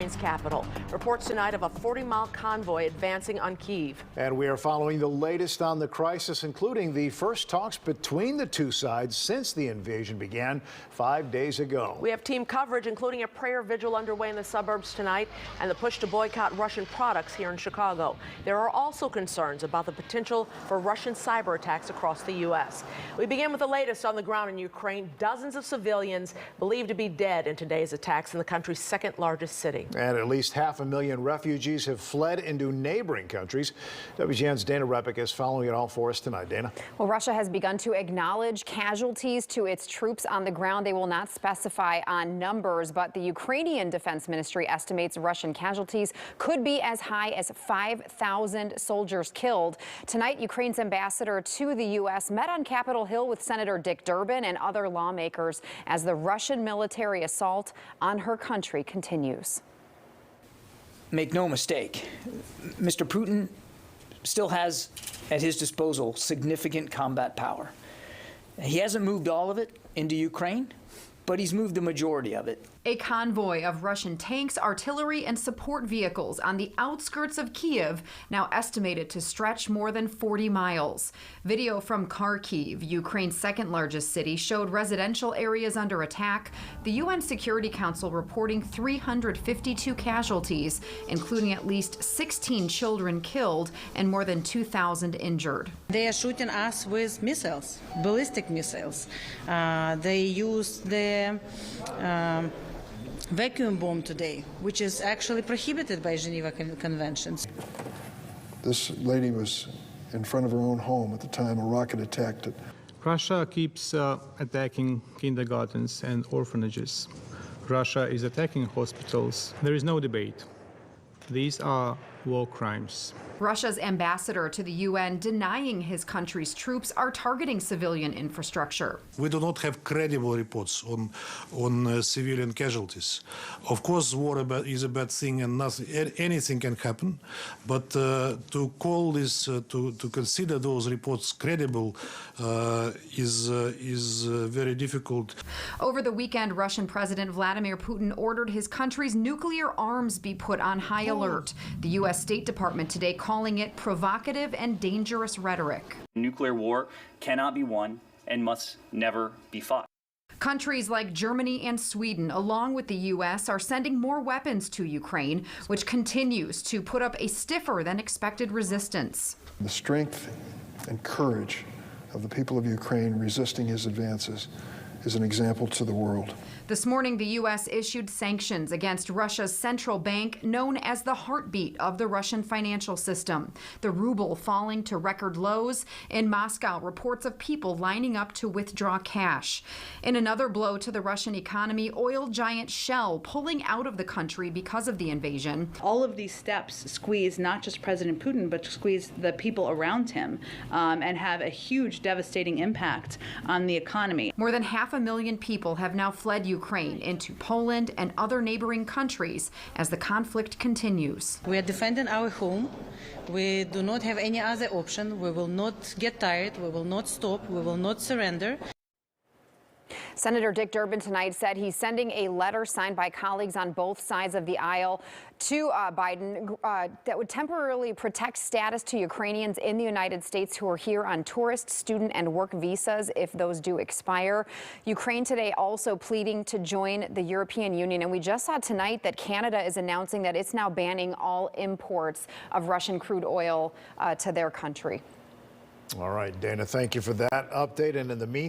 Ukraine's capital. Reports tonight of a 40-mile convoy advancing on Kyiv. And we are following the latest on the crisis, including the first talks between the two sides since the invasion began 5 days ago. We have team coverage, including a prayer vigil underway in the suburbs tonight and the push to boycott Russian products here in Chicago. There are also concerns about the potential for Russian cyber attacks across the U.S. We begin with the latest on the ground in Ukraine. Dozens of civilians believed to be dead in today's attacks in the country's second largest city. And at least 500,000 refugees have fled into neighboring countries. WGN's Dana Repic is following it all for us tonight. Dana. Well, Russia has begun to acknowledge casualties to its troops on the ground. They will not specify on numbers, but the Ukrainian Defense Ministry estimates Russian casualties could be as high as 5,000 soldiers killed. Tonight, Ukraine's ambassador to the U.S. met on Capitol Hill with Senator Dick Durbin and other lawmakers as the Russian military assault on her country continues. Make no mistake, Mr. Putin still has at his disposal significant combat power. He hasn't moved all of it into Ukraine, but he's moved the majority of it. A convoy of Russian tanks, artillery, and support vehicles on the outskirts of Kyiv, now estimated to stretch more than 40 miles. Video from Kharkiv, Ukraine's second largest city, showed residential areas under attack. The UN Security Council reporting 352 casualties, including at least 16 children killed and more than 2,000 injured. They are shooting us with missiles, ballistic missiles. They use the vacuum bomb today, which is actually prohibited by Geneva Conventions. This lady was in front of her own home at the time a rocket attacked it. Russia keeps attacking kindergartens and orphanages. Russia is attacking hospitals. There is no debate. These are war crimes. Russia's ambassador to the UN denying his country's troops are targeting civilian infrastructure. We do not have credible reports on civilian casualties. Of course, war is a bad thing and anything can happen, but to call this, to consider those reports credible is very difficult. Over the weekend, Russian President Vladimir Putin ordered his country's nuclear arms be put on high alert. The U.S. State Department today calling it provocative and dangerous rhetoric. Nuclear war cannot be won and must never be fought. Countries like Germany and Sweden, along with the U.S., are sending more weapons to Ukraine, which continues to put up a stiffer than expected resistance. The strength and courage of the people of Ukraine resisting his advances is an example to the world. This morning, the U.S. issued sanctions against Russia's central bank, known as the heartbeat of the Russian financial system. The ruble falling to record lows. In Moscow, reports of people lining up to withdraw cash. In another blow to the Russian economy, oil giant Shell pulling out of the country because of the invasion. All of these steps squeeze not just President Putin, but squeeze the people around him and have a huge devastating impact on the economy. More than 500,000 people have now fled Ukraine into Poland and other neighboring countries as the conflict continues. We are defending our home. We do not have any other option. We will not get tired. We will not stop. We will not surrender. Senator Dick Durbin tonight said he's sending a letter signed by colleagues on both sides of the aisle to Biden that would temporarily protect status to Ukrainians in the United States who are here on tourist, student, and work visas if those do expire. Ukraine today also pleading to join the European Union. And we just saw tonight that Canada is announcing that it's now banning all imports of Russian crude oil to their country. All right, Dana, thank you for that update. And in the meantime,